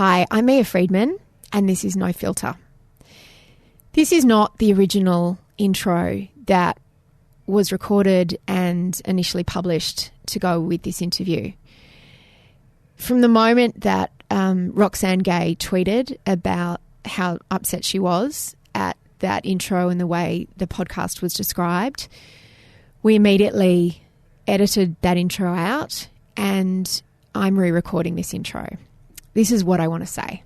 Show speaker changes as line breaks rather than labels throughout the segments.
Hi, I'm Mia Friedman, and this is No Filter. This is not the original intro that was recorded and initially published to go with this interview. From the moment that Roxane Gay tweeted about how upset she was at that intro and the way the podcast was described, we immediately edited that intro out, and I'm re-recording this intro. This is what I want to say.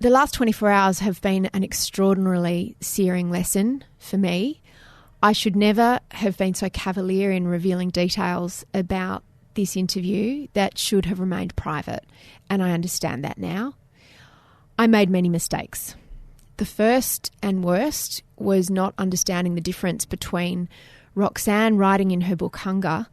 The last 24 hours have been an extraordinarily searing lesson for me. I should never have been so cavalier in revealing details about this interview that should have remained private, and I understand that now. I made many mistakes. The first and worst was not understanding the difference between Roxane writing in her book Hunger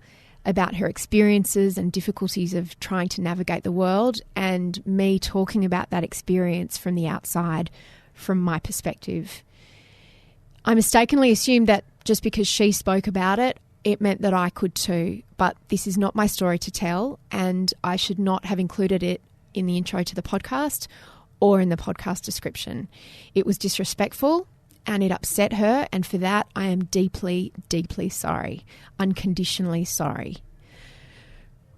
about her experiences and difficulties of trying to navigate the world, and me talking about that experience from the outside, from my perspective. I mistakenly assumed that just because she spoke about it, it meant that I could too, but this is not my story to tell, and I should not have included it in the intro to the podcast or in the podcast description. It was disrespectful, and it upset her, and for that I am deeply, deeply sorry, unconditionally sorry.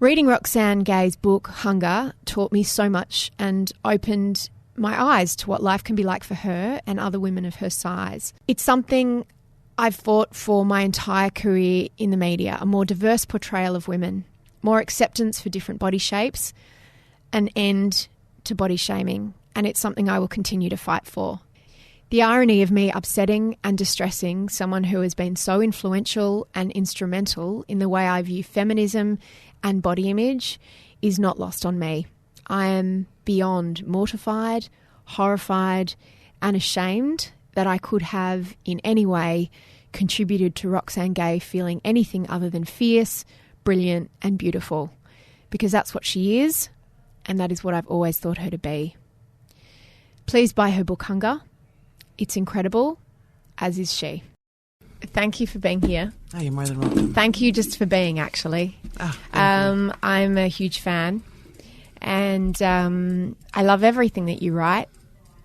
Reading Roxane Gay's book, Hunger, taught me so much and opened my eyes to what life can be like for her and other women of her size. It's something I've fought for my entire career in the media, a more diverse portrayal of women, more acceptance for different body shapes, an end to body shaming, and it's something I will continue to fight for. The irony of me upsetting and distressing someone who has been so influential and instrumental in the way I view feminism and body image is not lost on me. I am beyond mortified, horrified, and ashamed that I could have in any way contributed to Roxane Gay feeling anything other than fierce, brilliant, and beautiful, because that's what she is, and that is what I've always thought her to be. Please buy her book Hunger. It's incredible, as is she. Thank you for being here.
Oh, you're more than welcome.
Thank you just for being, actually.
Oh,
I'm a huge fan, and I love everything that you write,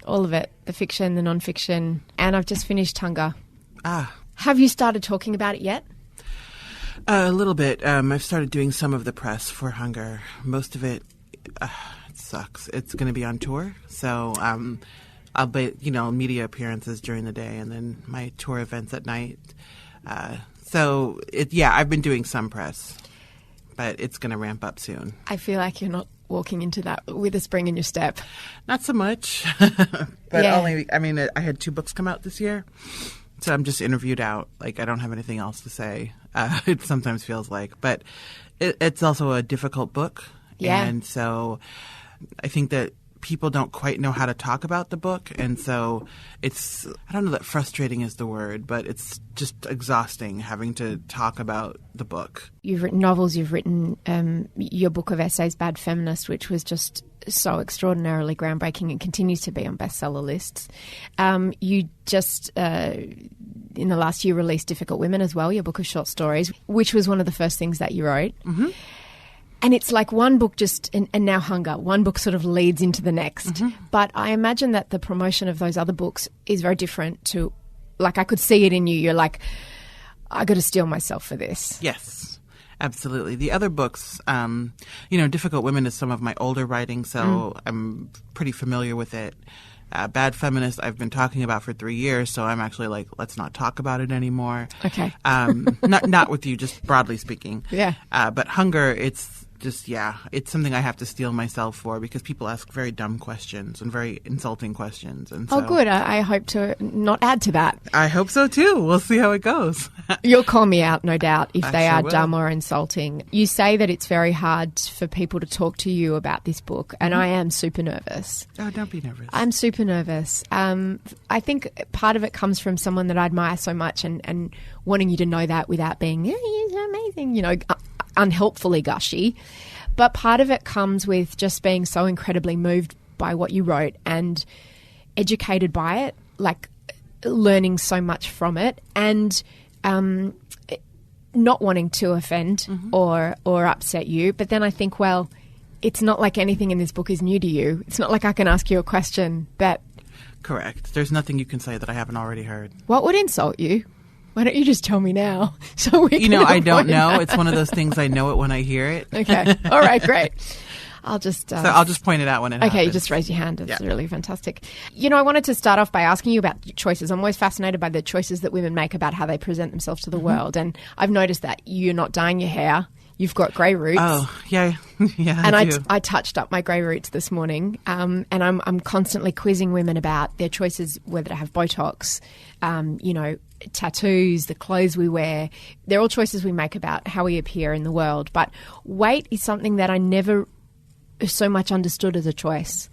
all of it, the fiction, the non-fiction, and I've just finished Hunger. Have you started talking about it yet?
A little bit. I've started doing some of the press for Hunger. Most of it, it sucks. It's going to be on tour, so I'll be, media appearances during the day and then my tour events at night. I've been doing some press, but it's going to ramp up soon.
I feel like you're not walking into that with a spring in your step.
Not so much, but I had 2 books come out this year, so I'm just interviewed out. Like, I don't have anything else to say. It sometimes feels like, but it's also a difficult book.
Yeah.
And so I think that people don't quite know how to talk about the book, and so it's, I don't know that frustrating is the word, but it's just exhausting having to talk about the book.
You've written novels, you've written your book of essays, Bad Feminist, which was just so extraordinarily groundbreaking and continues to be on bestseller lists. You just, in the last year, released Difficult Women as well, your book of short stories, which was one of the first things that you wrote. Mm-hmm. And it's like one book and now Hunger. One book sort of leads into the next. Mm-hmm. But I imagine that the promotion of those other books is very different to, like, I could see it in you. You're like, I got to steel myself for this.
Yes, absolutely. The other books, Difficult Women is some of my older writing, so I'm pretty familiar with it. Bad Feminist I've been talking about for 3 years, so I'm actually like, let's not talk about it anymore.
Okay.
Not with you, just broadly speaking.
Yeah.
But Hunger, it's something I have to steel myself for because people ask very dumb questions and very insulting questions. And so,
good. I hope to not add to that.
I hope so too. We'll see how it goes.
You'll call me out, no doubt, if they are
will.
dumb or insulting. You say that it's very hard for people to talk to you about this book, and I am super nervous.
Oh, don't be nervous.
I'm super nervous. I think part of it comes from someone that I admire so much and wanting you to know that without being, you're so amazing, unhelpfully gushy. But part of it comes with just being so incredibly moved by what you wrote and educated by it, like learning so much from it, and not wanting to offend or upset you. But then I think, well, it's not like anything in this book is new to you. It's not like I can ask you a question that...
Correct. There's nothing you can say that I haven't already heard.
What would insult you? Why don't you just tell me now? So we can
I don't know.
that.
It's one of those things, I know it when I hear it.
Okay. All right, great. I'll just
point it out when it happens.
Okay, you just raise your hand. It's really fantastic. I wanted to start off by asking you about choices. I'm always fascinated by the choices that women make about how they present themselves to the world. And I've noticed that you're not dyeing your hair. You've got grey roots.
Oh, yeah. Yeah,
and
I do.
I touched up my grey roots this morning. And I'm constantly quizzing women about their choices, whether to have Botox, tattoos, the clothes we wear. They're all choices we make about how we appear in the world. But weight is something that I never so much understood as a choice.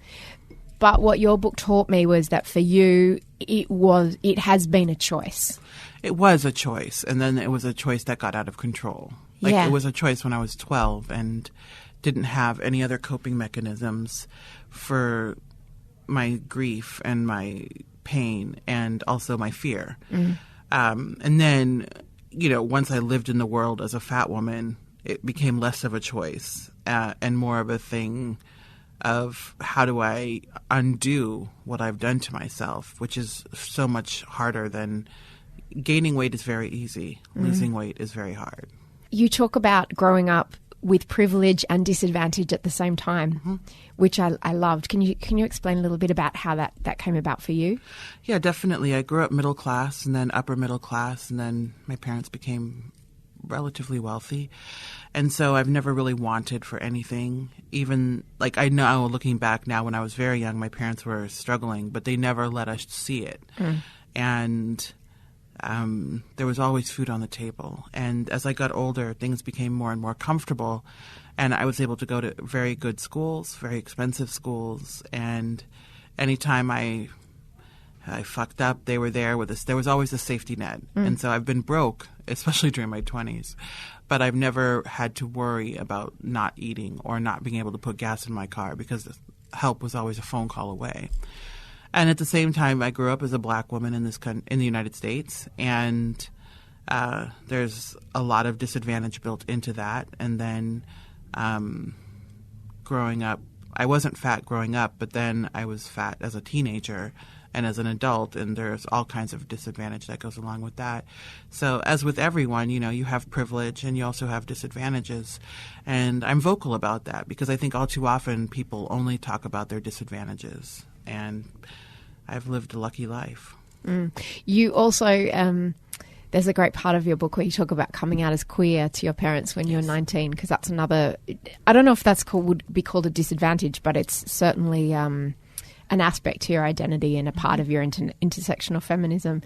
But what your book taught me was that for you, it has been a choice.
It was a choice, and then it was a choice that got out of control. It was a choice when I was 12 and didn't have any other coping mechanisms for my grief and my pain and also my fear. And then, once I lived in the world as a fat woman, it became less of a choice and more of a thing of how do I undo what I've done to myself, which is so much harder than gaining weight is very easy. Losing weight is very hard.
You talk about growing up with privilege and disadvantage at the same time, which I loved. Can you explain a little bit about how that came about for you?
Yeah, definitely. I grew up middle class and then upper middle class, and then my parents became relatively wealthy. And so I've never really wanted for anything. Even, I know looking back now, when I was very young, my parents were struggling, but they never let us see it. And there was always food on the table. And as I got older, things became more and more comfortable. And I was able to go to very good schools, very expensive schools. And anytime I fucked up, they were there with us. There was always a safety net. And so I've been broke, especially during my 20s. But I've never had to worry about not eating or not being able to put gas in my car because help was always a phone call away. And at the same time, I grew up as a black woman in the United States, and there's a lot of disadvantage built into that. And then growing up, I wasn't fat growing up, but then I was fat as a teenager and as an adult, and there's all kinds of disadvantage that goes along with that. So as with everyone, you have privilege and you also have disadvantages. And I'm vocal about that because I think all too often people only talk about their disadvantages. And I've lived a lucky life.
You also, there's a great part of your book where you talk about coming out as queer to your parents when you're 19, because that's another, I don't know if would be called a disadvantage, but it's certainly an aspect to your identity and a part of your intersectional feminism.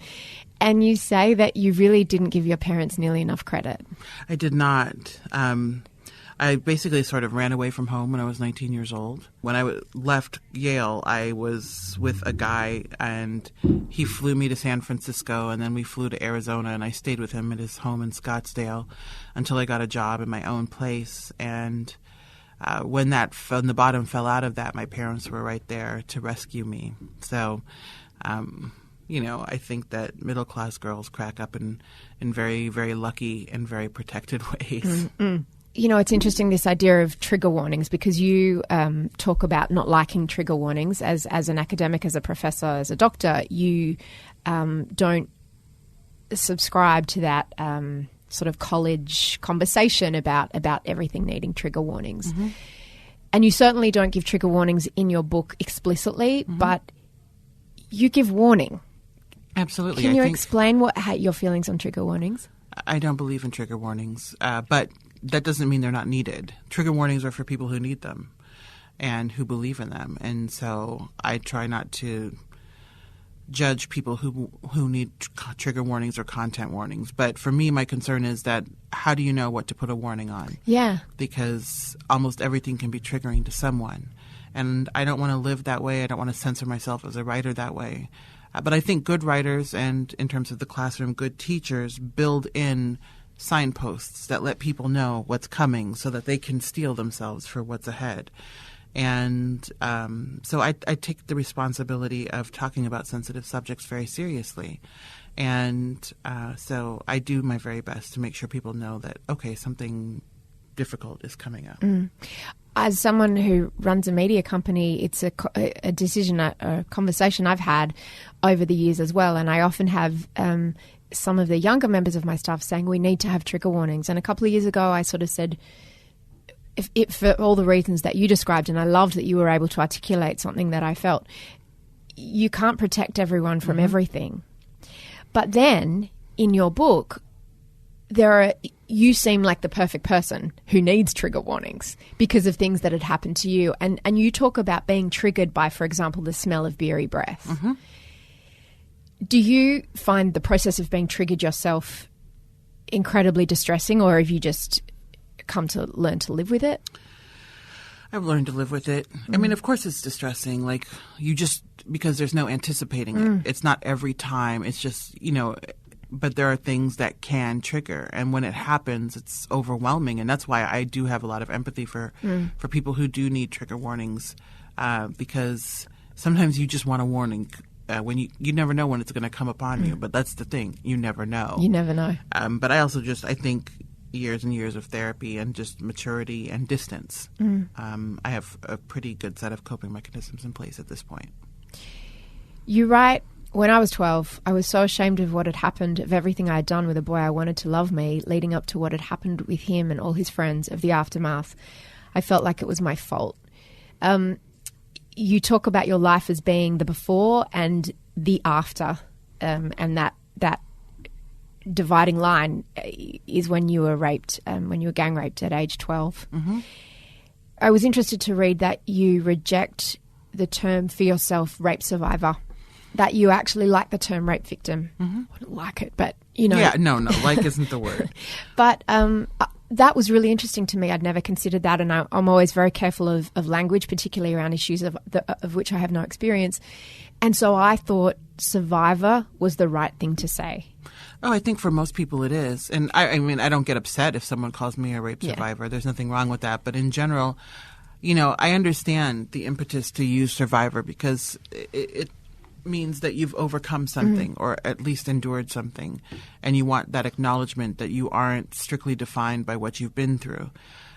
And you say that you really didn't give your parents nearly enough credit.
I did not. I basically sort of ran away from home when I was 19 years old. When I left Yale, I was with a guy, and he flew me to San Francisco, and then we flew to Arizona, and I stayed with him at his home in Scottsdale until I got a job in my own place. And when the bottom fell out of that, my parents were right there to rescue me. So, I think that middle-class girls crack up in very, very lucky and very protected ways.
It's interesting, this idea of trigger warnings, because you talk about not liking trigger warnings. As an academic, as a professor, as a doctor, you don't subscribe to that sort of college conversation about everything needing trigger warnings. And you certainly don't give trigger warnings in your book explicitly, but you give warning.
Absolutely.
Can you explain your feelings on trigger warnings?
I don't believe in trigger warnings, but that doesn't mean they're not needed. Trigger warnings are for people who need them and who believe in them. And so I try not to judge people who need trigger warnings or content warnings. But for me, my concern is that how do you know what to put a warning on?
Yeah.
Because almost everything can be triggering to someone. And I don't want to live that way. I don't want to censor myself as a writer that way. But I think good writers, and in terms of the classroom, good teachers build in signposts that let people know what's coming so that they can steel themselves for what's ahead. And so I take the responsibility of talking about sensitive subjects very seriously. And so I do my very best to make sure people know that, okay, something difficult is coming up.
as someone who runs a media company, it's a decision, a conversation I've had over the years as well. And I often have some of the younger members of my staff saying we need to have trigger warnings. And a couple of years ago, I sort of said, for all the reasons that you described, and I loved that you were able to articulate something that I felt, you can't protect everyone from everything. But then in your book, you seem like the perfect person who needs trigger warnings because of things that had happened to you. And you talk about being triggered by, for example, the smell of beery breath. Mm-hmm. Do you find the process of being triggered yourself incredibly distressing, or have you just come to learn to live with it?
I've learned to live with it. I mean, of course it's distressing. Like, because there's no anticipating it. It's not every time. It's just, but there are things that can trigger. And when it happens, it's overwhelming. And that's why I do have a lot of empathy for people who do need trigger warnings, because sometimes you just want a warning when you never know when it's going to come upon you. But that's the thing. You never know.
You never know.
But I also I think years and years of therapy and just maturity and distance, I have a pretty good set of coping mechanisms in place at this point.
You write, when I was 12, I was so ashamed of what had happened, of everything I had done with a boy I wanted to love me, leading up to what had happened with him and all his friends, of the aftermath. I felt like it was my fault. You talk about your life as being the before and the after, and that dividing line is when you were raped, when you were gang raped at age 12. Mm-hmm. I was interested to read that you reject the term for yourself, rape survivor, that you actually like the term rape victim. Mm-hmm. I wouldn't like it, but Yeah,
no, like isn't the word.
But that was really interesting to me. I'd never considered that, and I'm always very careful of language, particularly around issues of which I have no experience. And so I thought survivor was the right thing to say.
Oh, I think for most people it is. And I mean, I don't get upset if someone calls me a rape survivor. There's nothing wrong with that. But in general, I understand the impetus to use survivor because it means that you've overcome something or at least endured something. And you want that acknowledgement that you aren't strictly defined by what you've been through.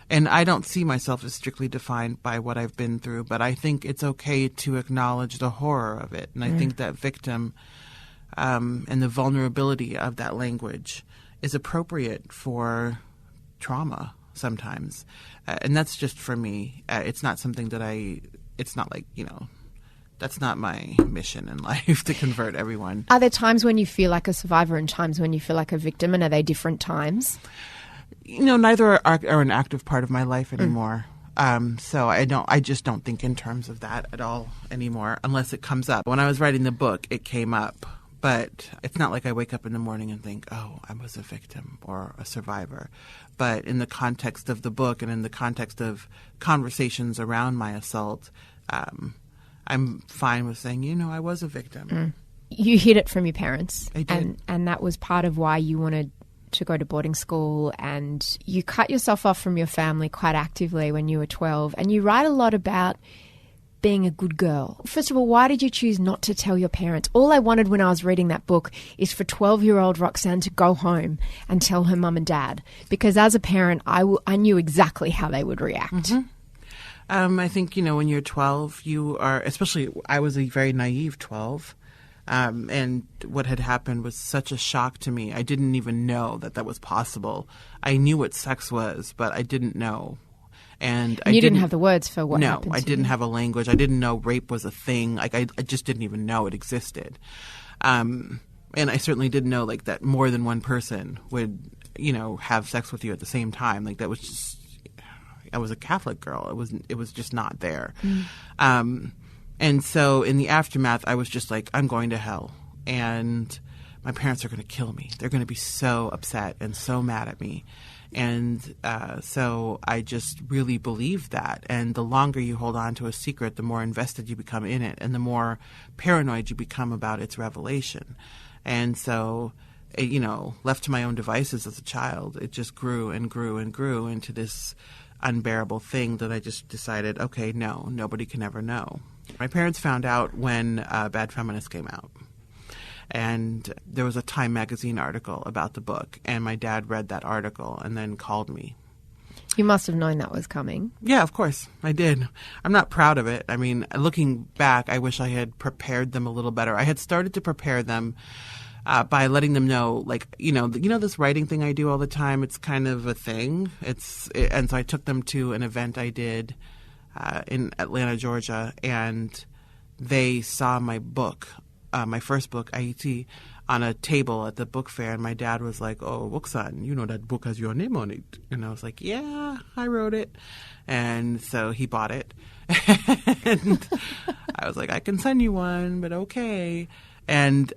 And I don't see myself as strictly defined by what I've been through, but I think it's okay to acknowledge the horror of it. And I think that victim and the vulnerability of that language is appropriate for trauma sometimes. And that's just for me. It's not something that it's not like, that's not my mission in life to convert everyone.
Are there times when you feel like a survivor and times when you feel like a victim, and are they different times?
Neither are an active part of my life anymore. So I just don't think in terms of that at all anymore, unless it comes up. When I was writing the book, it came up, but it's not like I wake up in the morning and think, oh, I was a victim or a survivor. But in the context of the book and in the context of conversations around my assault, I'm fine with saying, I was a victim.
You hid it from your parents.
I did.
And that was part of why you wanted to go to boarding school, and you cut yourself off from your family quite actively when you were 12. And you write a lot about being a good girl. First of all, why did you choose not to tell your parents? All I wanted when I was reading that book is for 12-year-old Roxane to go home and tell her mum and dad, because as a parent, I knew exactly how they would react.
Mm-hmm. I think, when you're 12, you are, especially I was a very naive 12. And what had happened was such a shock to me. I didn't even know that was possible. I knew what sex was, but I didn't know. And
you didn't have the words for what happened to you.
No, I didn't have a language. I didn't know rape was a thing. Like I just didn't even know it existed. And I certainly didn't know that more than one person would, have sex with you at the same time. That was just, I was a Catholic girl. It was just not there. And so in the aftermath, I was just like, I'm going to hell. And my parents are going to kill me. They're going to be so upset and so mad at me. And so I just really believed that. And the longer you hold on to a secret, the more invested you become in it and the more paranoid you become about its revelation. And so, left to my own devices as a child, it just grew and grew and grew into this unbearable thing that I just decided, okay, no, nobody can ever know. My parents found out when Bad Feminist came out. And there was a Time magazine article about the book, and my dad read that article and then called me.
You must have known that was coming.
Yeah, of course, I did. I'm not proud of it. I mean, looking back, I wish I had prepared them a little better. I had started to prepare them by letting them know, like, this writing thing I do all the time, it's kind of a thing. And so I took them to an event I did in Atlanta, Georgia, and they saw my book, my first book, Haiti, on a table at the book fair, and my dad was like, "Oh, Roxane, that book has your name on it." And I was like, "Yeah, I wrote it." And so he bought it. And I was like, "I can send you one, but okay." And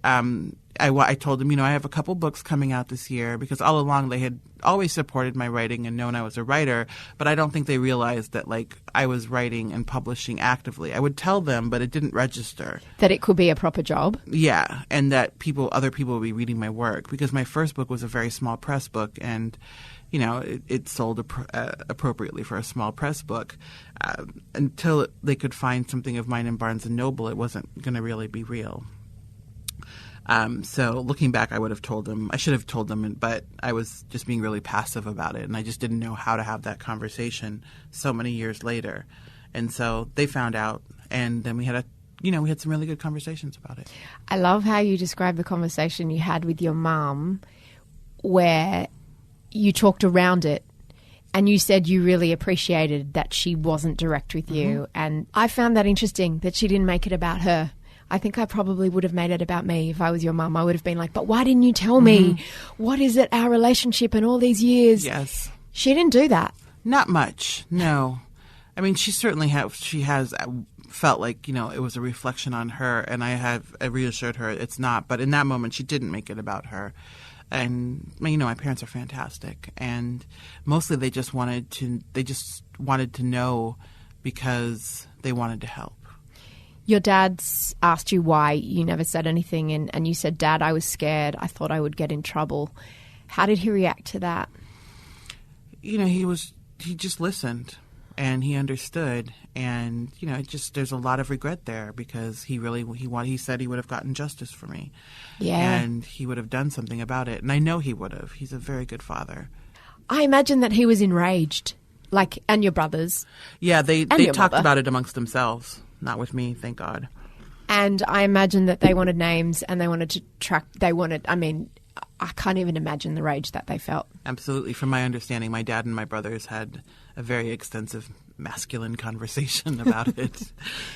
I told him, I have a couple books coming out this year, because all along they had always supported my writing and known I was a writer, but I don't think they realized that, like, I was writing and publishing actively. I would tell them, but it didn't register.
That it could be a proper job?
Yeah, and that other people would be reading my work, because my first book was a very small press book, and it sold appropriately for a small press book. Until they could find something of mine in Barnes & Noble, it wasn't going to really be real. So looking back, I should have told them, but I was just being really passive about it, and I just didn't know how to have that conversation so many years later. And so they found out, and then we had some really good conversations about it.
I love how you describe the conversation you had with your mum, where you talked around it, and you said you really appreciated that she wasn't direct with you. And I found that interesting, that she didn't make it about her. I think I probably would have made it about me if I was your mum. I would have been like, "But why didn't you tell me? What is it, our relationship and all these years?"
Yes.
She didn't do that.
Not much, no. I mean, she certainly has felt like, it was a reflection on her, and I reassured her it's not. But in that moment, she didn't make it about her. And, my parents are fantastic. And mostly they just wanted to know, because they wanted to help.
Your dad's asked you why you never said anything, and you said, "Dad, I was scared. I thought I would get in trouble." How did he react to that?
He just listened, and he understood, and there's a lot of regret there, because he said he would have gotten justice for me.
Yeah.
And he would have done something about it, and I know he would have. He's a very good father.
I imagine that he was enraged, and your brothers.
Yeah, they talked
mother.
about it amongst themselves. Not with me, thank God.
And I imagine that they wanted names, and they wanted to track. I can't even imagine the rage that they felt.
Absolutely. From my understanding, my dad and my brothers had a very extensive masculine conversation about it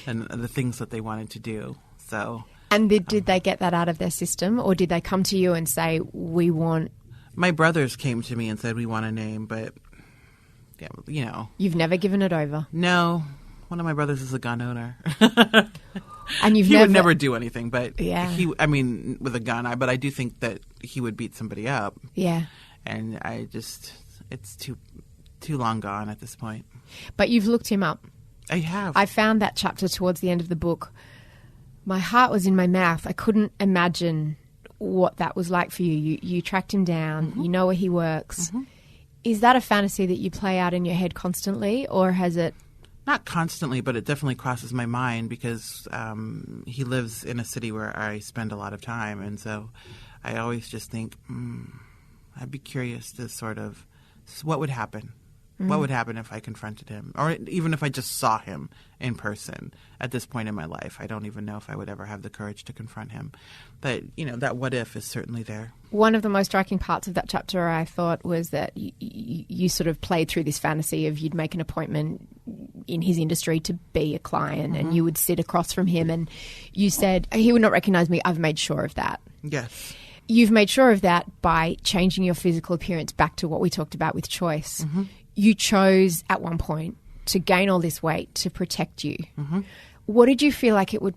and the things that they wanted to do. So.
And did they get that out of their system, or did they come to you and say, "We want"?
My brothers came to me and said, "We want a name," but
You've never given it over.
No. One of my brothers is a gun owner.
And
he would never do anything, but
yeah.
With a gun, but I do think that he would beat somebody up.
Yeah.
And it's too long gone at this point.
But you've looked him up.
I have.
I found that chapter towards the end of the book. My heart was in my mouth. I couldn't imagine what that was like for you. You tracked him down. You know where he works. Is that a fantasy that you play out in your head constantly, or has it?
Not constantly, but it definitely crosses my mind, because he lives in a city where I spend a lot of time. And so I always just think, I'd be curious to sort of, what would happen? What would happen if I confronted him? Or even if I just saw him in person at this point in my life. I don't even know if I would ever have the courage to confront him. But, that what if is certainly there.
One of the most striking parts of that chapter, I thought, was that you sort of played through this fantasy of you'd make an appointment in his industry to be a client, and you would sit across from him, and you said, "He would not recognize me. I've made sure of that."
Yes.
You've made sure of that by changing your physical appearance back to what we talked about with choice. You chose at one point to gain all this weight to protect you. What did you feel like it would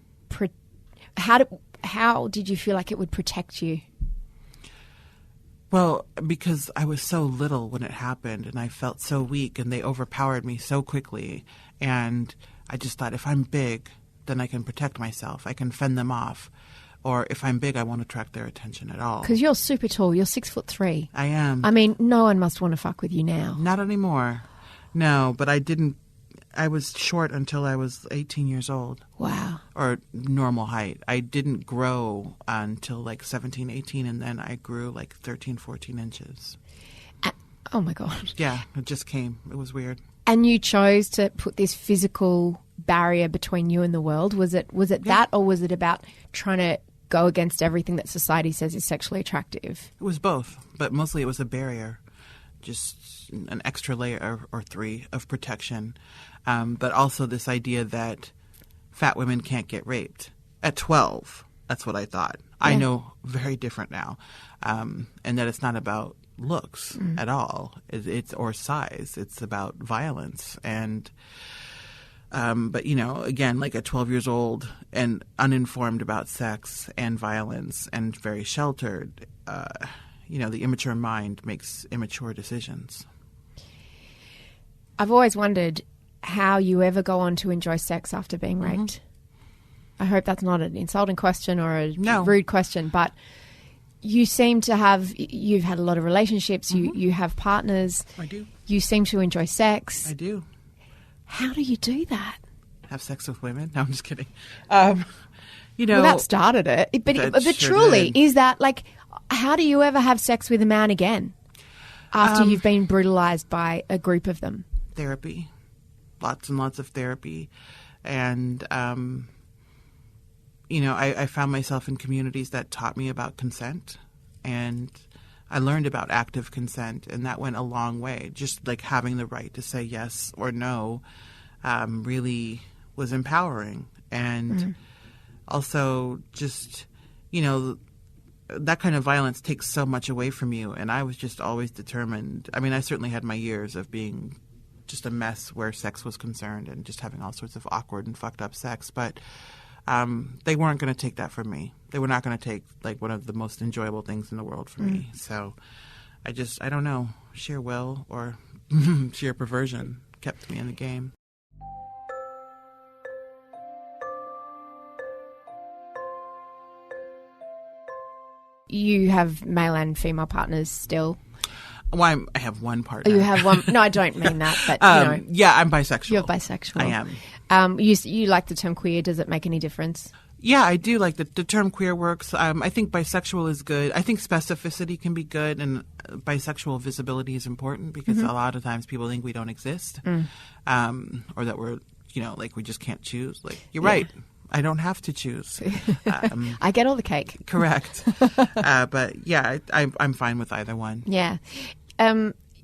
how did you feel like it would protect you?
Well, because I was so little when it happened, and I felt so weak, and they overpowered me so quickly. And I just thought, if I'm big, then I can protect myself. I can fend them off. Or if I'm big, I won't attract their attention at all.
Because you're super tall. You're 6'3".
I am.
I mean, no one must want to fuck with you now.
Not anymore. No, but I was short until I was 18 years old.
Wow.
Or normal height. I didn't grow until like 17, 18, and then I grew like 13, 14 inches.
Oh my God.
Yeah, it just came. It was weird.
And you chose to put this physical barrier between you and the world. Was it that, or was it about trying to go against everything that society says is sexually attractive?
It was both, but mostly it was a barrier, just an extra layer or three of protection. But also this idea that fat women can't get raped. At 12, that's what I thought. Yeah. I know very different now. And that it's not about looks at all. It's or size. It's about violence. And but, you know, again, like at 12 years old and uninformed about sex and violence and very sheltered, you know, the immature mind makes immature decisions.
I've always wondered how you ever go on to enjoy sex after being raped. I hope that's not an insulting question or a rude question, but you seem to have, you've had a lot of relationships, you have partners.
I do.
You seem to enjoy sex.
I do.
How do you do that?
Have sex with women? No, I'm just kidding. You know,
well, that started it. But truly, is that like, how do you ever have sex with a man again after you've been brutalized by a group of them?
Therapy. Lots and lots of therapy. And, you know, I found myself in communities that taught me about consent. And I learned about active consent, and that went a long way. Just like having the right to say yes or no really was empowering. And also just, you know, that kind of violence takes so much away from you. And I was just always determined. I mean, I certainly had my years of being just a mess where sex was concerned and just having all sorts of awkward and fucked up sex. But they weren't going to take that from me. They were not going to take like one of the most enjoyable things in the world from me. So I don't know, sheer will or sheer perversion kept me in the game.
You have male and female partners still?
Well, I have one partner.
You have one? No, I don't mean that. But you know,
yeah, I'm bisexual.
You're bisexual.
I am.
You like the term queer. Does it make any difference?
Yeah, I do like the term queer works. I think bisexual is good. I think specificity can be good, and bisexual visibility is important because a lot of times people think we don't exist, or that we're, you know, like we just can't choose. Like, you're right. I don't have to choose.
I get all the cake.
Correct. But yeah, I'm fine with either one.
Yeah.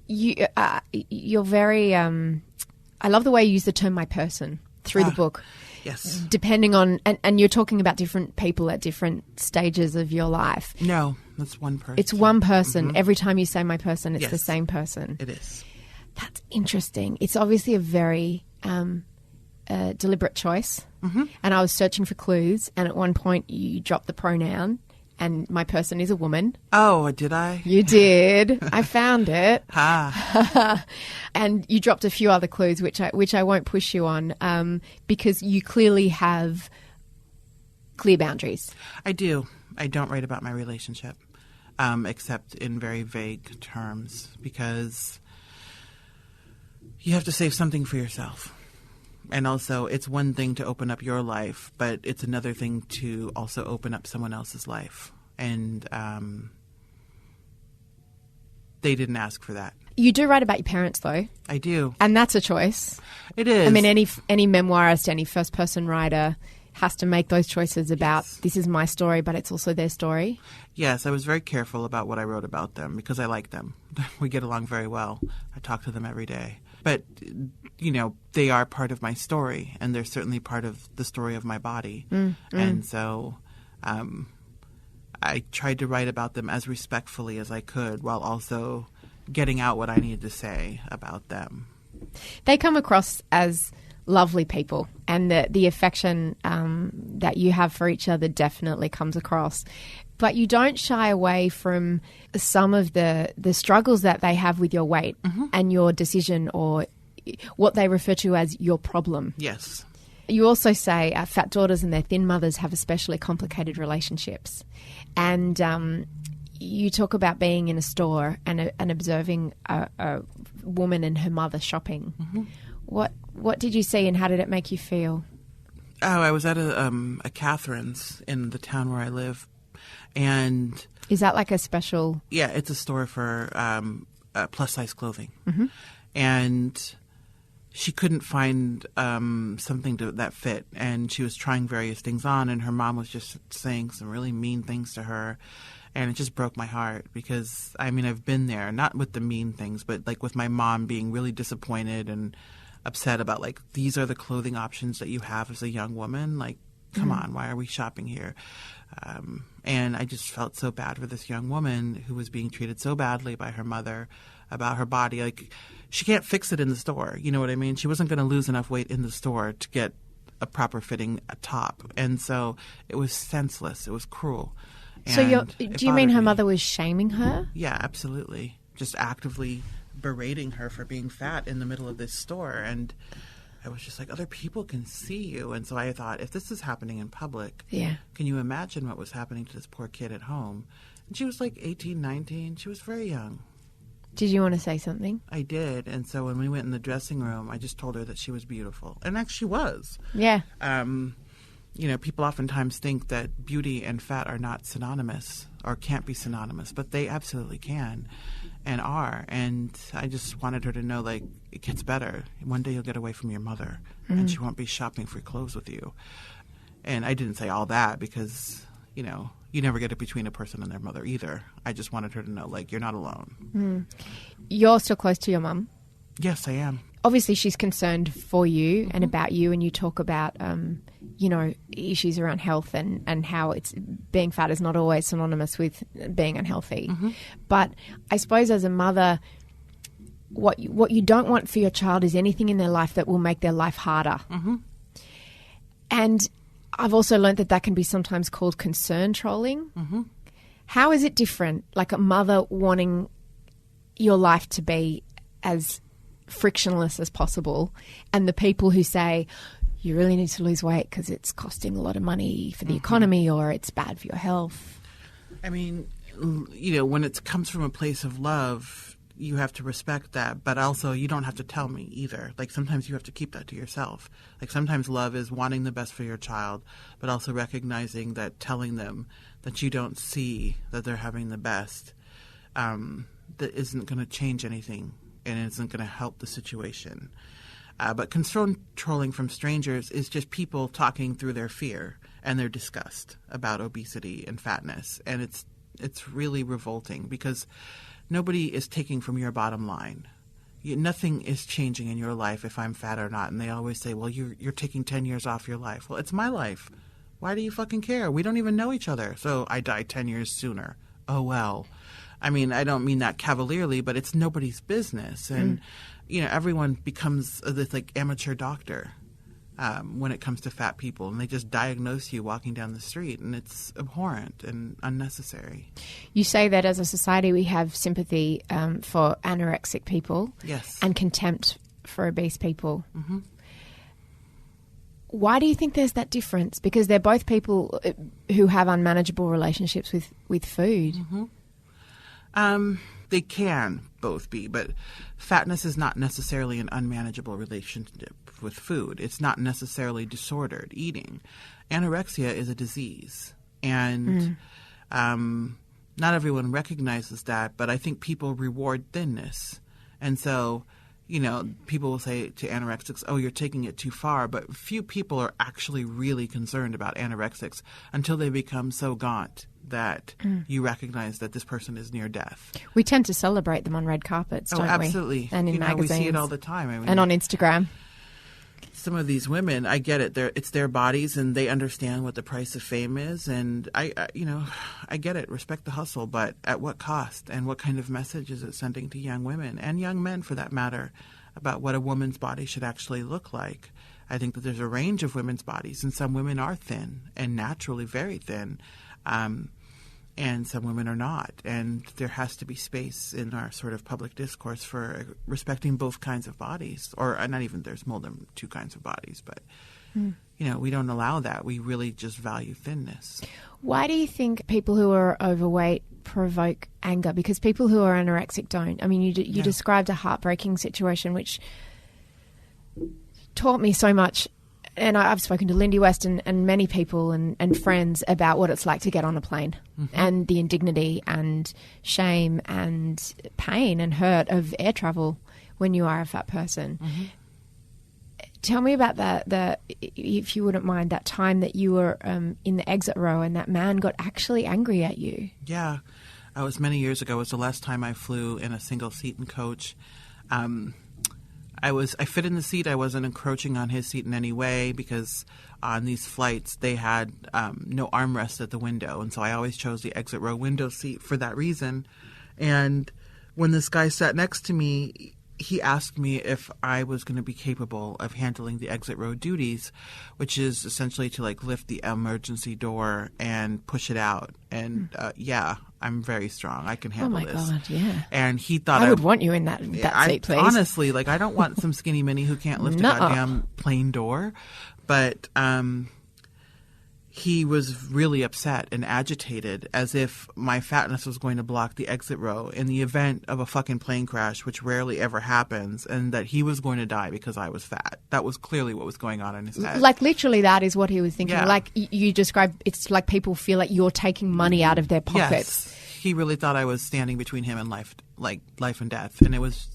You're very, I love the way you use the term my person through the book.
Yes.
Depending on, and you're talking about different people at different stages of your life.
No, that's one person.
It's one person. Every time you say my person, it's the same person.
It is.
That's interesting. It's obviously a very deliberate choice. And I was searching for clues, and at one point you dropped the pronoun, and my person is a woman.
Oh, did I?
You did. I found it.
Ha.
And you dropped a few other clues, which I won't push you on, because you clearly have clear boundaries.
I do. I don't write about my relationship, except in very vague terms, because you have to save something for yourself. And also, it's one thing to open up your life, but it's another thing to also open up someone else's life. And they didn't ask for that.
You do write about your parents, though.
I do.
And that's a choice.
It is.
I mean, any memoirist, any first-person writer has to make those choices about this is my story, but it's also their story.
Yes, I was very careful about what I wrote about them because I like them. We get along very well. I talk to them every day. But, you know, they are part of my story, and they're certainly part of the story of my body. And so I tried to write about them as respectfully as I could while also getting out what I needed to say about them.
They come across as lovely people, and the affection that you have for each other definitely comes across. But you don't shy away from some of the struggles that they have with your weight and your decision, or what they refer to as your problem.
Yes.
You also say fat daughters and their thin mothers have especially complicated relationships. And you talk about being in a store and observing a woman and her mother shopping. What did you see, and how did it make you feel?
Oh, I was at a Catherine's in the town where I live. And...
Is that like a special...
Yeah, it's a store for, plus-size clothing. And she couldn't find something that fit, and she was trying various things on, and her mom was just saying some really mean things to her, and it just broke my heart because, I mean, I've been there, not with the mean things, but like with my mom being really disappointed and upset about, like, these are the clothing options that you have as a young woman. Like, come on, why are we shopping here? And I just felt so bad for this young woman who was being treated so badly by her mother about her body. Like, she can't fix it in the store. You know what I mean? She wasn't going to lose enough weight in the store to get a proper fitting top. And so it was senseless. It was cruel.
So do you mean her mother was shaming her?
Yeah, absolutely. Just actively berating her for being fat in the middle of this store. And I was just like, other people can see you. And so I thought, if this is happening in public, can you imagine what was happening to this poor kid at home? And she was like 18, 19. She was very young.
Did you want to say something?
I did. And so when we went in the dressing room, I just told her that she was beautiful. And actually she was.
Yeah.
You know, people oftentimes think that beauty and fat are not synonymous or can't be synonymous, but they absolutely can and are. And I just wanted her to know, like, it gets better. One day you'll get away from your mother and she won't be shopping for clothes with you. And I didn't say all that because, you know, you never get it between a person and their mother either. I just wanted her to know, like, you're not alone.
You're still close to your mum?
Yes, I am.
Obviously, she's concerned for you and about you, and you talk about, you know, issues around health and how it's being fat is not always synonymous with being unhealthy. But I suppose as a mother, what you don't want for your child is anything in their life that will make their life harder. And I've also learned that can be sometimes called concern trolling. How is it different, like a mother wanting your life to be as frictionless as possible, and the people who say you really need to lose weight because it's costing a lot of money for the economy or it's bad for your health?
I mean, you know, when it comes from a place of love, you have to respect that, but also you don't have to tell me either. Like, sometimes you have to keep that to yourself. Like, sometimes love is wanting the best for your child, but also recognizing that telling them that you don't see that they're having the best, that isn't going to change anything and it isn't going to help the situation. But concern trolling from strangers is just people talking through their fear and their disgust about obesity and fatness. And it's really revolting because nobody is taking from your bottom line. Nothing is changing in your life if I'm fat or not. And they always say, well, you're taking 10 years off your life. Well, it's my life. Why do you fucking care? We don't even know each other. So I die 10 years sooner. Oh, well. I mean, I don't mean that cavalierly, but it's nobody's business. And, you know, everyone becomes this, like, amateur doctor when it comes to fat people. And they just diagnose you walking down the street. And it's abhorrent and unnecessary. You
say that as a society we have sympathy for anorexic people.
Yes.
And contempt for obese people. Why do you think there's that difference? Because they're both people who have unmanageable relationships with food.
They can both be, but fatness is not necessarily an unmanageable relationship with food. It's not necessarily disordered eating. Anorexia is a disease, and not everyone recognizes that, but I think people reward thinness. And so, you know, people will say to anorexics, oh, you're taking it too far, but few people are actually really concerned about anorexics until they become so gaunt that you recognize that this person is near death.
We tend to celebrate them on red carpets, don't we?
Oh, absolutely.
And in magazines.
We see it all the time. I mean,
and on Instagram.
Some of these women, I get it. It's their bodies, and they understand what the price of fame is. And I get it. Respect the hustle, but at what cost? And what kind of message is it sending to young women and young men, for that matter, about what a woman's body should actually look like? I think that there's a range of women's bodies, and some women are thin and naturally very thin. And some women are not. And there has to be space in our sort of public discourse for respecting both kinds of bodies. Or not even, there's more than two kinds of bodies. But, you know, we don't allow that. We really just value thinness.
Why do you think people who are overweight provoke anger? Because people who are anorexic don't. I mean, you described a heartbreaking situation which taught me so much and I've spoken to Lindy West and many people and friends about what it's like to get on a plane and the indignity and shame and pain and hurt of air travel when you are a fat person. Tell me about that, if you wouldn't mind, that time that you were in the exit row and that man got actually angry at you.
Yeah. It was many years ago. It was the last time I flew in a single seat in coach. I fit in the seat. I wasn't encroaching on his seat in any way because on these flights they had no armrest at the window, and so I always chose the exit row window seat for that reason. And when this guy sat next to me, he asked me if I was going to be capable of handling the exit row duties, which is essentially to like lift the emergency door and push it out. And yeah, I'm very strong. I can handle this. Oh my
God, yeah.
And he thought
I would want you in that seat, please.
Honestly, like I don't want some skinny mini who can't lift a goddamn plane door. But he was really upset and agitated, as if my fatness was going to block the exit row in the event of a fucking plane crash, which rarely ever happens, and that he was going to die because I was fat. That was clearly what was going on in his head.
Like literally that is what he was thinking.
Yeah.
Like you described, it's like people feel like you're taking money out of their pockets.
Yes. He really thought I was standing between him and life and death, and it was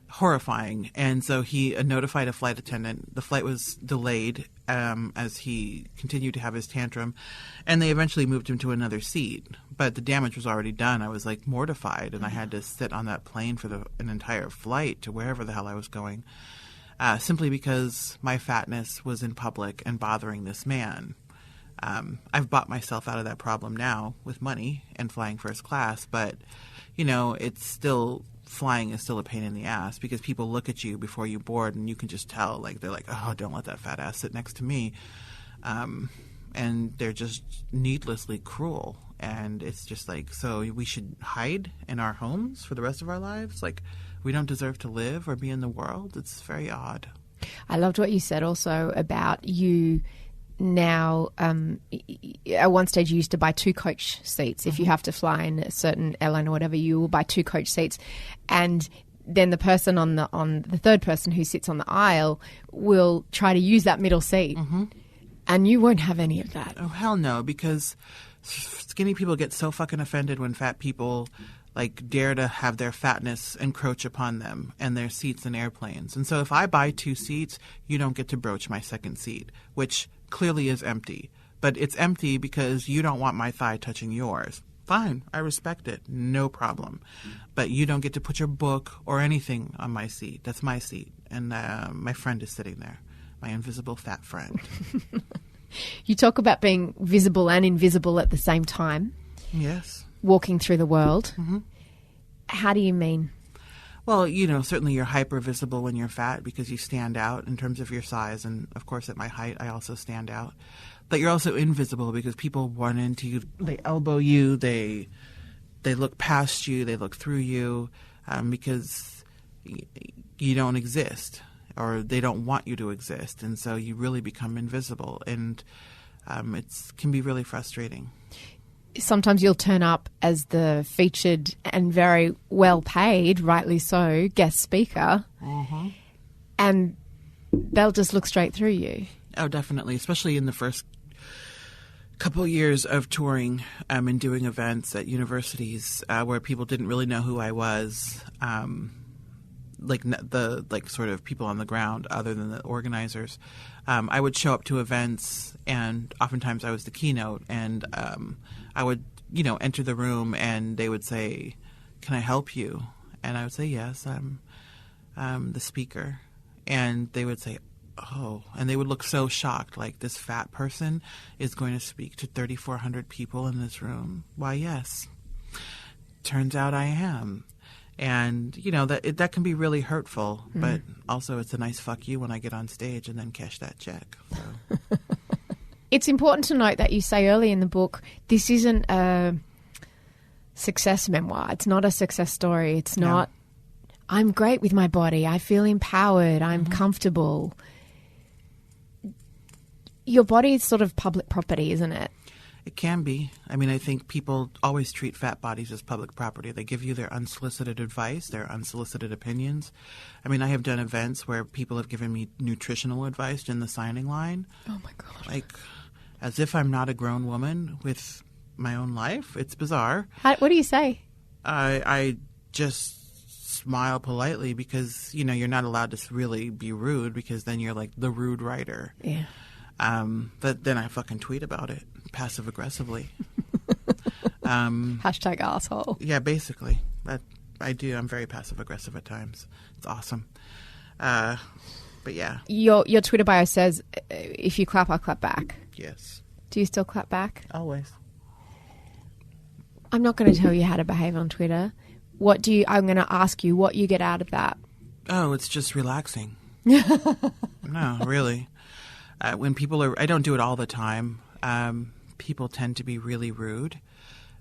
horrifying. And so he notified a flight attendant. The flight was delayed as he continued to have his tantrum, and they eventually moved him to another seat. But the damage was already done. I was like mortified, and I had to sit on that plane for an entire flight to wherever the hell I was going, simply because my fatness was in public and bothering this man. I've bought myself out of that problem now with money and flying first class, but it's still, flying is still a pain in the ass because people look at you before you board and you can just tell, like, they're like, oh, don't let that fat ass sit next to me. And they're just needlessly cruel. And it's just like, so we should hide in our homes for the rest of our lives? Like, we don't deserve to live or be in the world? It's very odd.
I loved what you said also about you now. At one stage you used to buy 2 coach seats. If you have to fly in a certain airline or whatever, you will buy 2 coach seats, and then the person on the third person who sits on the aisle will try to use that middle seat, and you won't have any of that.
Oh hell no, because skinny people get so fucking offended when fat people like dare to have their fatness encroach upon them and their seats in airplanes. And so if I buy 2 seats, you don't get to broach my second seat, which clearly is empty. But it's empty because you don't want my thigh touching yours. Fine, I respect it. No problem. But you don't get to put your book or anything on my seat. That's my seat. And my friend is sitting there, my invisible fat friend.
You talk about being visible and invisible at the same time.
Yes.
Walking through the world. How do you mean?
Well, certainly you're hyper visible when you're fat because you stand out in terms of your size. And, of course, at my height, I also stand out. But you're also invisible because people run into you. They elbow you. They look past you. They look through you because you don't exist, or they don't want you to exist. And so you really become invisible. And it can be really frustrating.
Sometimes you'll turn up as the featured and very well paid, rightly so, guest speaker, and they'll just look straight through you.
Oh, definitely, especially in the first couple of years of touring and doing events at universities where people didn't really know who I was, like sort of people on the ground other than the organizers. I would show up to events, and oftentimes I was the keynote, and I would, enter the room, and they would say, "Can I help you?" And I would say, "Yes, I'm the speaker." And they would say, "Oh," and they would look so shocked, like, this fat person is going to speak to 3,400 people in this room. Why, yes. Turns out I am. And, that can be really hurtful, but also it's a nice fuck you when I get on stage and then cash that check. So.
It's important to note that you say early in the book, this isn't a success memoir. It's not a success story. It's not, I'm great with my body. I feel empowered. I'm comfortable. Your body is sort of public property, isn't it?
It can be. I mean, I think people always treat fat bodies as public property. They give you their unsolicited advice, their unsolicited opinions. I mean, I have done events where people have given me nutritional advice in the signing line.
Oh, my God.
Like, as if I'm not a grown woman with my own life. It's bizarre.
What do you say?
I just smile politely because, you know, you're not allowed to really be rude because then you're like the rude writer.
Yeah.
But then I fucking tweet about it passive aggressively.
Hashtag asshole.
Yeah, basically. I do. I'm very passive aggressive at times. It's awesome. But yeah.
Your Twitter bio says, if you clap, I'll clap back.
Yes.
Do you still clap back?
Always.
I'm not going to tell you how to behave on Twitter. I'm going to ask you what you get out of that.
Oh, it's just relaxing. No, really. When people are, I don't do it all the time. People tend to be really rude.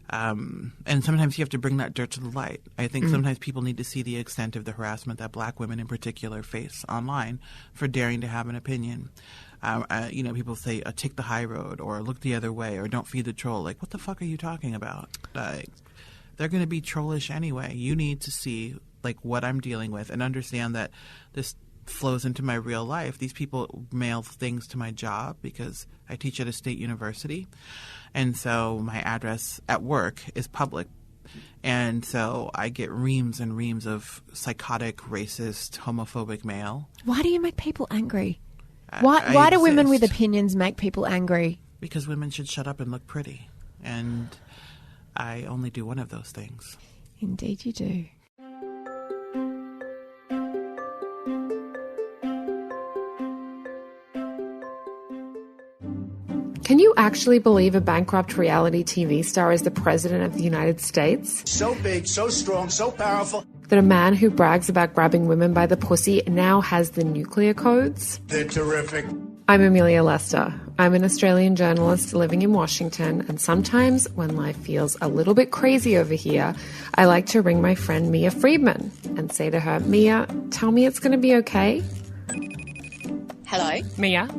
And sometimes you have to bring that dirt to the light. I think sometimes people need to see the extent of the harassment that black women in particular face online for daring to have an opinion. You know, people say, take the high road or look the other way or don't feed the troll. Like, what the fuck are you talking about? They're going to be trollish anyway. You need to see, like, what I'm dealing with and understand that this flows into my real life. These people mail things to my job because I teach at a state university. And so my address at work is public. And so I get reams and reams of psychotic, racist, homophobic mail.
Why do you make people angry? Why do women with opinions make people angry?
Because women should shut up and look pretty. And I only do one of those things.
Indeed you do.
Can you actually believe a bankrupt reality TV star is the president of the United States?
So big, so strong, so powerful.
That a man who brags about grabbing women by the pussy now has the nuclear codes?
They're terrific.
I'm Amelia Lester. I'm an Australian journalist living in Washington, and sometimes when life feels a little bit crazy over here, I like to ring my friend Mia Friedman and say to her, Mia, tell me it's going to be okay.
Hello?
Mia?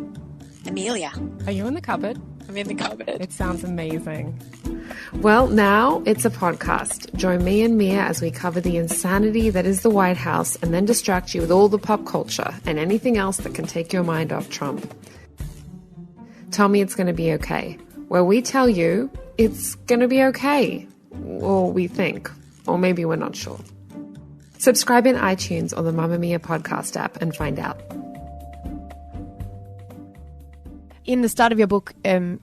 Amelia.
Are you in the cupboard?
I'm in the cupboard.
It sounds amazing. Well, now it's a podcast. Join me and Mia as we cover the insanity that is the White House and then distract you with all the pop culture and anything else that can take your mind off Trump. Tell me it's going to be okay. Where we tell you it's going to be okay. Or we think. Or maybe we're not sure. Subscribe in iTunes or the Mamma Mia podcast app and find out.
In the start of your book,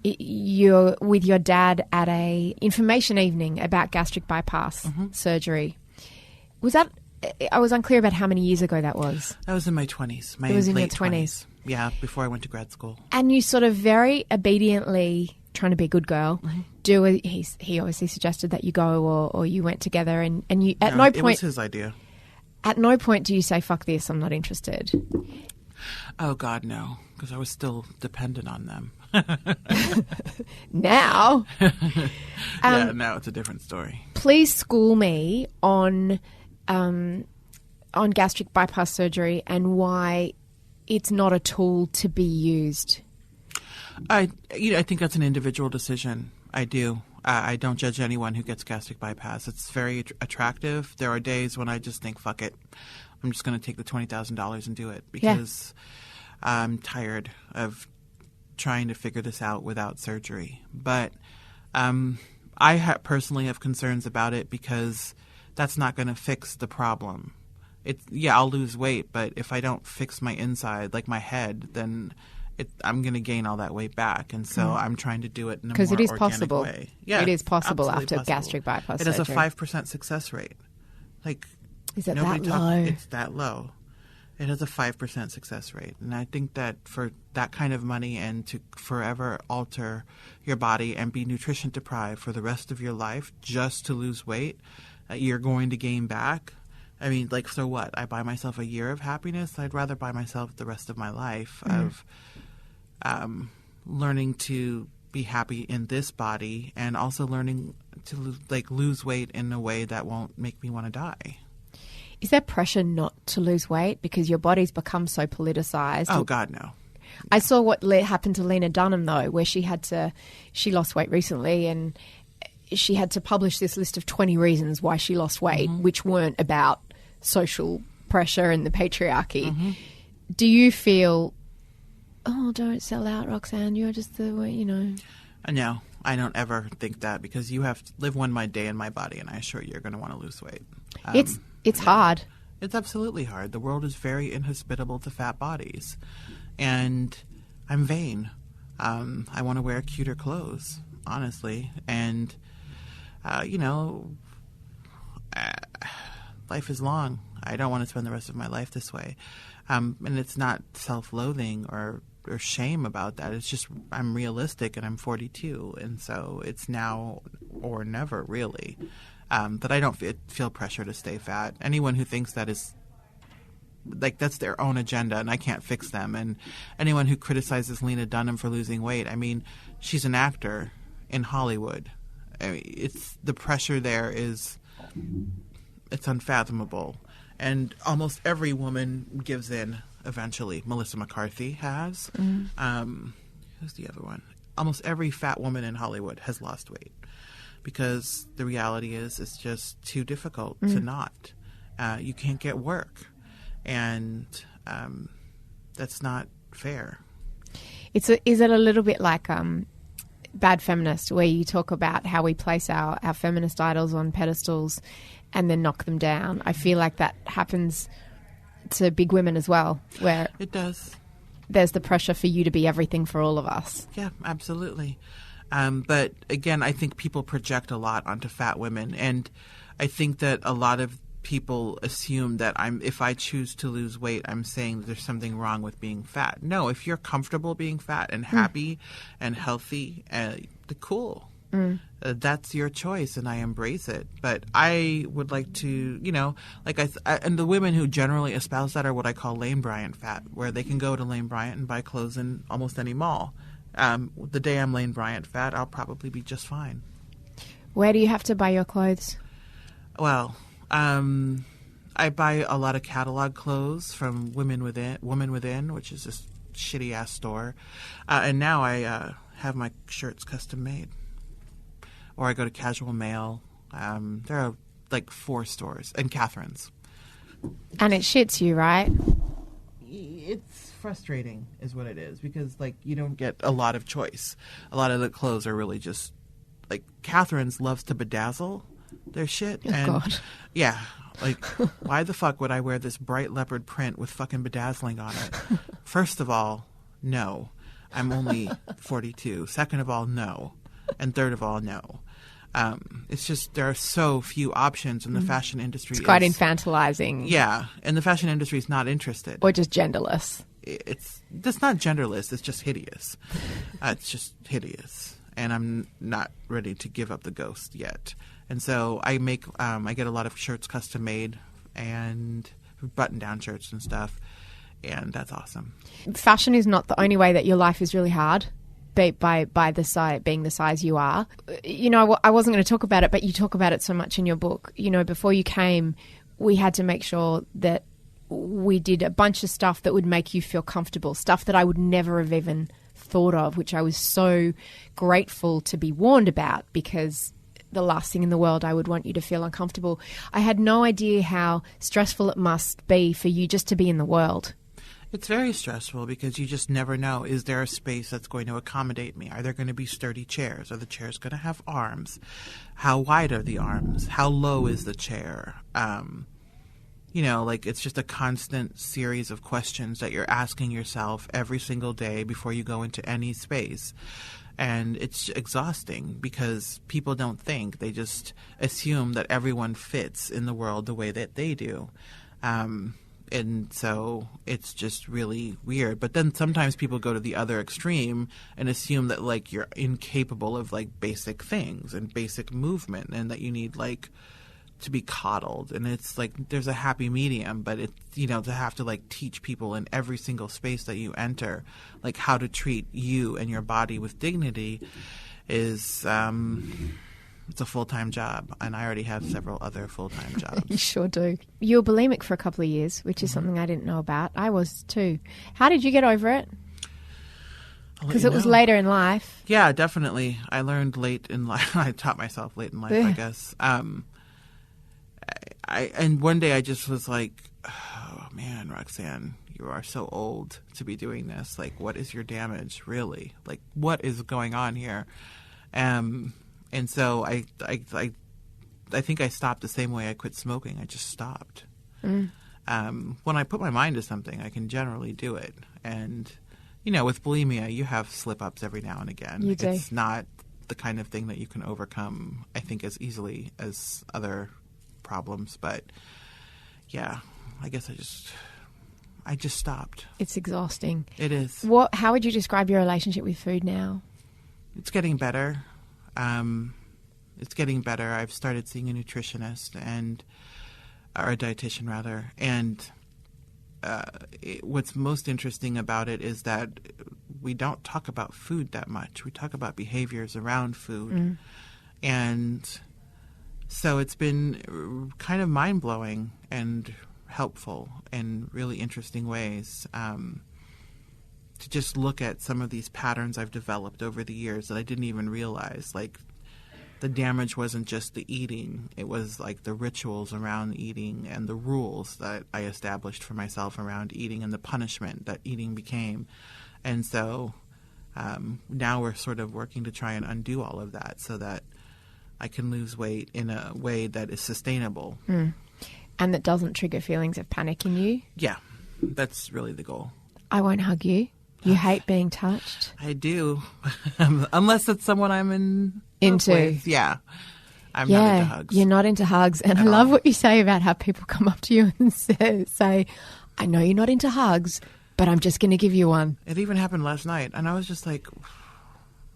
you're with your dad at a information evening about gastric bypass surgery. Was that? I was unclear about how many years ago that was.
That was in my 20s. My
it was in
late
your 20s.
Yeah, before I went to grad school.
And you sort of very obediently, trying to be a good girl, he obviously suggested that you go or you went together and you at no point.
It was his idea.
At no point do you say, fuck this, I'm not interested.
Oh, God, no, because I was still dependent on them.
Now?
Yeah, now it's a different story.
Please school me on gastric bypass surgery and why it's not a tool to be used.
I think that's an individual decision. I do. I don't judge anyone who gets gastric bypass. It's very attractive. There are days when I just think, fuck it. I'm just going to take the $20,000 and do it because I'm tired of trying to figure this out without surgery. But I personally have concerns about it because that's not going to fix the problem. I'll lose weight, but if I don't fix my inside, like my head, then I'm going to gain all that weight back. And so I'm trying to do it in a more
because it is
organic
possible.
way. Yeah,
it is possible
absolutely
after gastric bypass
surgery. It has a 5% success rate. Like,
is it that low?
It's that low. It has a 5% success rate. And I think that for that kind of money and to forever alter your body and be nutrition deprived for the rest of your life just to lose weight, you're going to gain back. I mean, like, so what? I buy myself a year of happiness. I'd rather buy myself the rest of my life of learning to be happy in this body and also learning to lose weight in a way that won't make me want to die.
Is there pressure not to lose weight because your body's become so politicized?
Oh, God, no.
I saw what happened to Lena Dunham, though, where she lost weight recently, and she had to publish this list of 20 reasons why she lost weight, which weren't about social pressure and the patriarchy. Do you feel, oh, don't sell out, Roxane, you're just the way, you know?
No, I don't ever think that, because you have to live one day in my body, and I assure you, you're going to want to lose weight.
It's hard.
It's absolutely hard. The world is very inhospitable to fat bodies. And I'm vain. I want to wear cuter clothes, honestly. And, life is long. I don't want to spend the rest of my life this way. And it's not self-loathing or shame about that. It's just I'm realistic, and I'm 42. And so it's now or never, really. That I don't feel pressure to stay fat. Anyone who thinks that is, like, that's their own agenda, and I can't fix them. And anyone who criticizes Lena Dunham for losing weight, I mean, she's an actor in Hollywood. I mean, it's the pressure there is, it's unfathomable. And almost every woman gives in eventually. Melissa McCarthy has. Who's the other one? Almost every fat woman in Hollywood has lost weight. Because the reality is it's just too difficult to not. You can't get work. And that's not fair.
Is it a little bit like Bad Feminist, where you talk about how we place our feminist idols on pedestals and then knock them down? I feel like that happens to big women as well, where
it does.
There's the pressure for you to be everything for all of us.
Yeah, absolutely. But again, I think people project a lot onto fat women, and I think that a lot of people assume that if I choose to lose weight, I'm saying that there's something wrong with being fat. No, if you're comfortable being fat and happy and healthy, cool. That's your choice, and I embrace it. But I would like to, and the women who generally espouse that are what I call Lane Bryant fat, where they can go to Lane Bryant and buy clothes in almost any mall. The day I'm Lane Bryant fat, I'll probably be just fine.
Where do you have to buy your clothes?
Well, I buy a lot of catalog clothes from Women Within, which is this shitty ass store, and now I have my shirts custom made. Or I go to Casual Mail. There are like 4 stores, and Catherine's.
And it shits you, right?
It's frustrating is what it is, because like you don't get a lot of choice. A lot of the clothes are really just like Catherine's loves to bedazzle their shit.
Oh,
and
God.
Yeah, like why the fuck would I wear this bright leopard print with fucking bedazzling on it? First of all, no. I'm only 42. Second of all, no. And third of all, no. It's just there are so few options in the fashion industry.
It's quite infantilizing.
Yeah, and the fashion industry is not interested.
Or just genderless.
That's not genderless. It's just hideous. It's just hideous, and I'm not ready to give up the ghost yet. And so I get a lot of shirts custom made and button-down shirts and stuff, and that's awesome.
Fashion is not the only way that your life is really hard. By the size, being the size you are. I wasn't going to talk about it, but you talk about it so much in your book. Before you came, we had to make sure that we did a bunch of stuff that would make you feel comfortable, stuff that I would never have even thought of, which I was so grateful to be warned about, because the last thing in the world I would want you to feel uncomfortable. I had no idea how stressful it must be for you just to be in the world.
It's very stressful because you just never know. Is there a space that's going to accommodate me? Are there going to be sturdy chairs? Are the chairs going to have arms? How wide are the arms? How low is the chair? It's just a constant series of questions that you're asking yourself every single day before you go into any space. And it's exhausting because people don't think. They just assume that everyone fits in the world the way that they do. And so it's just really weird. But then sometimes people go to the other extreme and assume that, like, you're incapable of, like, basic things and basic movement, and that you need, like, to be coddled. And it's, like, there's a happy medium, but it's, to have to, like, teach people in every single space that you enter, like, how to treat you and your body with dignity is it's a full-time job, and I already have several other full-time jobs.
You sure do. You were bulimic for a couple of years, which is something I didn't know about. I was too. How did you get over it? Because it was later in life.
Yeah, definitely. I learned late in life. I taught myself late in life, I guess. And one day I just was like, oh, man, Roxane, you are so old to be doing this. Like, what is your damage, really? Like, what is going on here? And so I think I stopped the same way I quit smoking. I just stopped. When I put my mind to something, I can generally do it. And, with bulimia, you have slip-ups every now and again.
You do.
It's not the kind of thing that you can overcome, I think, as easily as other problems. But, yeah, I guess I just stopped.
It's exhausting.
It is.
How would you describe your relationship with food now?
It's getting better. It's getting better. I've started seeing a nutritionist or a dietitian rather. And what's most interesting about it is that we don't talk about food that much. We talk about behaviors around food. And so it's been kind of mind-blowing and helpful in really interesting ways to just look at some of these patterns I've developed over the years that I didn't even realize. Like, the damage wasn't just the eating. It was like the rituals around eating and the rules that I established for myself around eating and the punishment that eating became. And so now we're sort of working to try and undo all of that so that I can lose weight in a way that is sustainable.
And that doesn't trigger feelings of panic in you?
Yeah, that's really the goal.
I won't hug you. You hate being touched?
I do. Unless it's someone I'm into. With. Yeah. I'm not into hugs.
You're not into hugs. And I love what you say about how people come up to you and say, I know you're not into hugs, but I'm just going to give you one.
It even happened last night. And I was just like,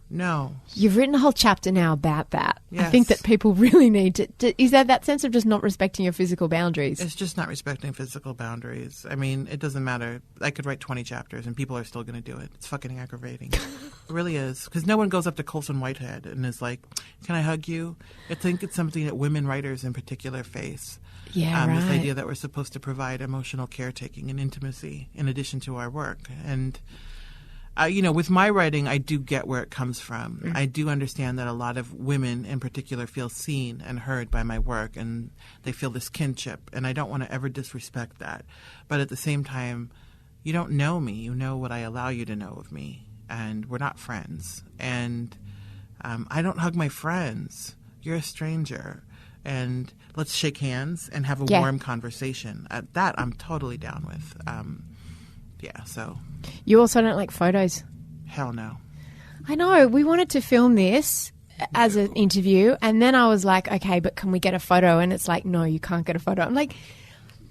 no.
You've written a whole chapter now about that.
Yes.
I think that people really need to is that sense of just not respecting your physical boundaries?
It's just not respecting physical boundaries. I mean, it doesn't matter. I could write 20 chapters and people are still going to do it. It's fucking aggravating. It really is. Because no one goes up to Colson Whitehead and is like, can I hug you? I think it's something that women writers in particular face.
Yeah, right.
This idea that we're supposed to provide emotional caretaking and intimacy in addition to our work. And with my writing, I do get where it comes from. I do understand that a lot of women in particular feel seen and heard by my work, and they feel this kinship, and I don't want to ever disrespect that. But at the same time, you don't know me. You know what I allow you to know of me, and we're not friends. And I don't hug my friends. You're a stranger. And let's shake hands and have a warm conversation. That I'm totally down with. So.
You also don't like photos?
Hell no.
I know. We wanted to film this as an interview, and then I was like, okay, but can we get a photo? And it's like, no, you can't get a photo. I'm like,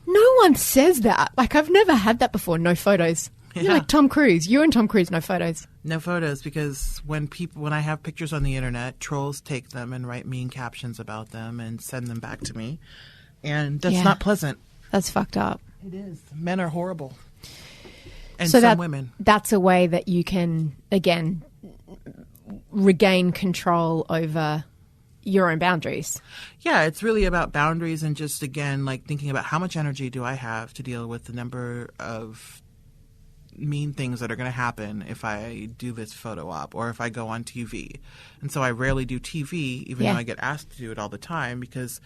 no one says that. Like, I've never had that before. No photos. Yeah. You're like Tom Cruise. You and Tom Cruise, no photos.
No photos, because when I have pictures on the internet, trolls take them and write mean captions about them and send them back to me. And that's not pleasant.
That's fucked up.
It is. Men are horrible. And
so
some women.
That's a way that you can, again, regain control over your own boundaries.
Yeah, it's really about boundaries and just, again, like thinking about how much energy do I have to deal with the number of mean things that are going to happen if I do this photo op or if I go on TV. And so I rarely do TV, even though I get asked to do it all the time, because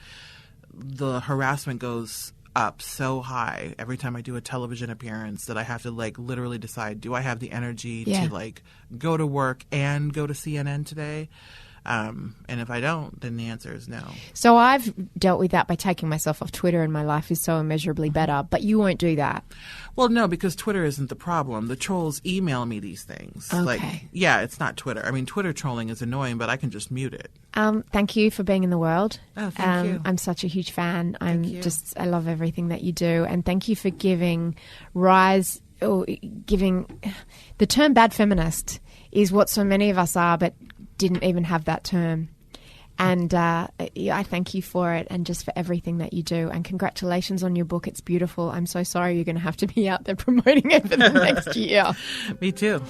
the harassment goes up so high every time I do a television appearance that I have to literally decide, do I have the energy to go to work and go to CNN today? And if I don't, then the answer is no.
So I've dealt with that by taking myself off Twitter, and my life is so immeasurably better. But you won't do that.
Well, no, because Twitter isn't the problem. The trolls email me these things.
Okay.
It's not Twitter. I mean, Twitter trolling is annoying, but I can just mute it.
Thank you for being in the world.
Oh, thank you.
I'm such a huge fan. I love everything that you do. And thank you for giving the term bad feminist is what so many of us are, but didn't even have that term. And I thank you for it and just for everything that you do. And congratulations on your book. It's beautiful. I'm so sorry you're going to have to be out there promoting it for the next year.
Me too.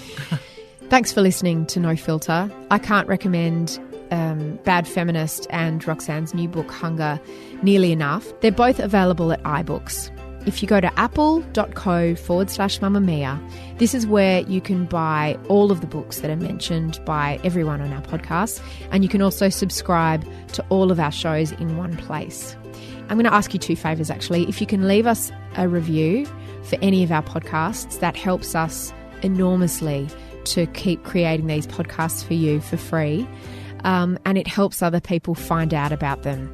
Thanks for listening to No Filter. I can't recommend Bad Feminist and Roxane's new book, Hunger, nearly enough. They're both available at iBooks. if you go to apple.co/mamamia, this is where you can buy all of the books that are mentioned by everyone on our podcast, and you can also subscribe to all of our shows in one place. I'm going to ask you two favours, actually. If you can leave us a review for any of our podcasts, that helps us enormously to keep creating these podcasts for you for free, and it helps other people find out about them.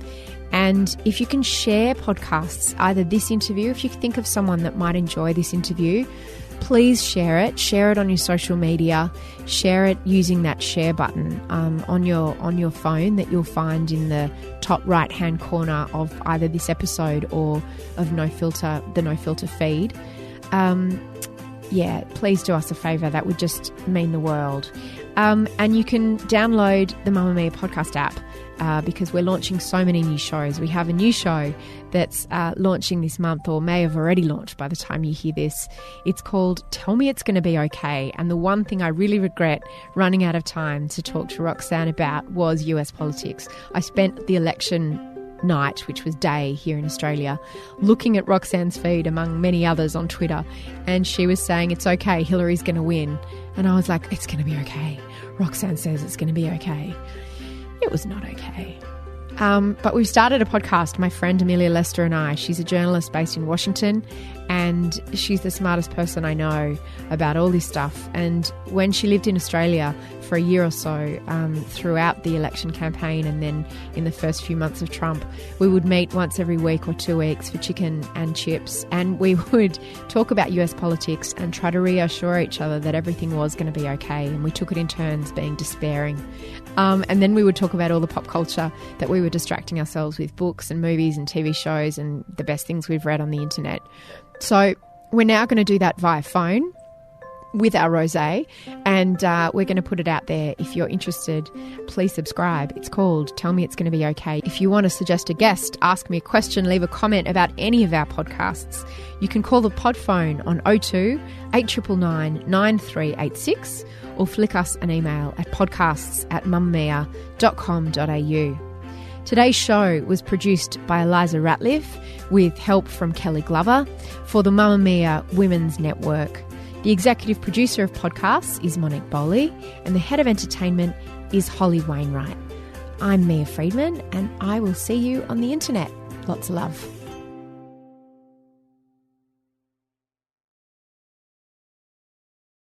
And if you can share podcasts, either this interview, if you think of someone that might enjoy this interview, please share it. Share it on your social media. Share it using that share button on your phone that you'll find in the top right-hand corner of either this episode or of the No Filter feed. Please do us a favour. That would just mean the world. And you can download the Mamma Mia podcast app because we're launching so many new shows. We have a new show that's launching this month, or may have already launched by the time you hear this. It's called Tell Me It's Going to Be Okay. And the one thing I really regret running out of time to talk to Roxane about was US politics. I spent the election night, which was day here in Australia, looking at Roxane's feed among many others on Twitter, and she was saying, it's okay, Hillary's going to win. And I was like, it's going to be okay. Roxane says it's going to be okay. It was not okay. But we've started a podcast, my friend Amelia Lester and I. She's a journalist based in Washington, and she's the smartest person I know about all this stuff. And when she lived in Australia for a year or so, throughout the election campaign and then in the first few months of Trump, we would meet once every week or 2 weeks for chicken and chips, and we would talk about US politics and try to reassure each other that everything was going to be okay. And we took it in turns being despairing. And then we would talk about all the pop culture that we were distracting ourselves with, books and movies and TV shows and the best things we've read on the internet. So we're now going to do that via phone with our rosé, and we're going to put it out there. If you're interested, please subscribe. It's called Tell Me It's Going to Be Okay. If you want to suggest a guest, ask me a question, leave a comment about any of our podcasts, you can call the pod phone on 02 899 9386 or flick us an email at podcasts@mamamia.com.au. Today's show was produced by Elissa Ratliff with help from Kelly Glover for the Mamma Mia Women's Network. The executive producer of podcasts is Monique Bowley, and the head of entertainment is Holly Wainwright. I'm Mia Friedman, and I will see you on the internet. Lots of love.